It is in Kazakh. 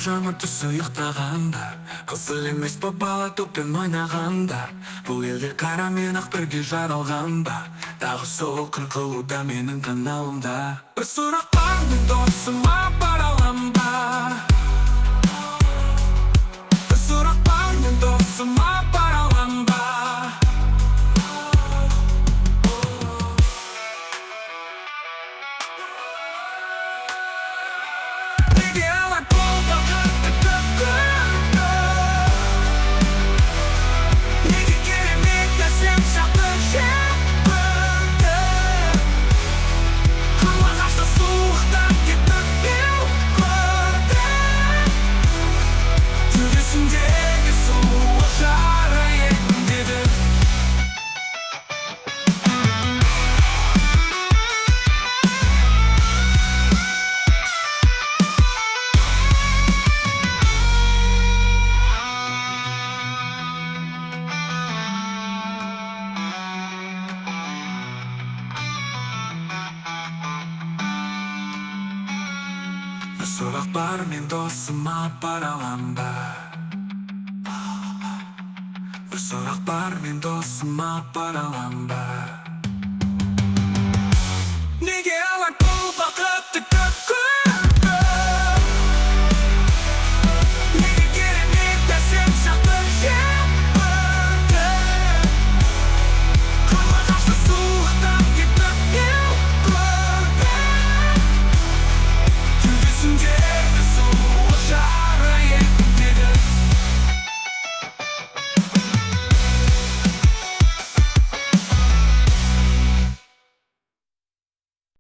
жаңа түсі ұйықтағанда, қызыл емес па бала топпен ойнағанда. Бұл елге қара мен ақ бірге жаралған ба, тағы сол қырқылуда менің каналымда. Бір сұрақ бар, мен досыма бара алам ба? Бір сұрақ бар, мен досыма бара алам ба? Бір сұрақ бар, мен досыма бара алам ба? Бір сұрақ бар, мен досыма бара алам ба?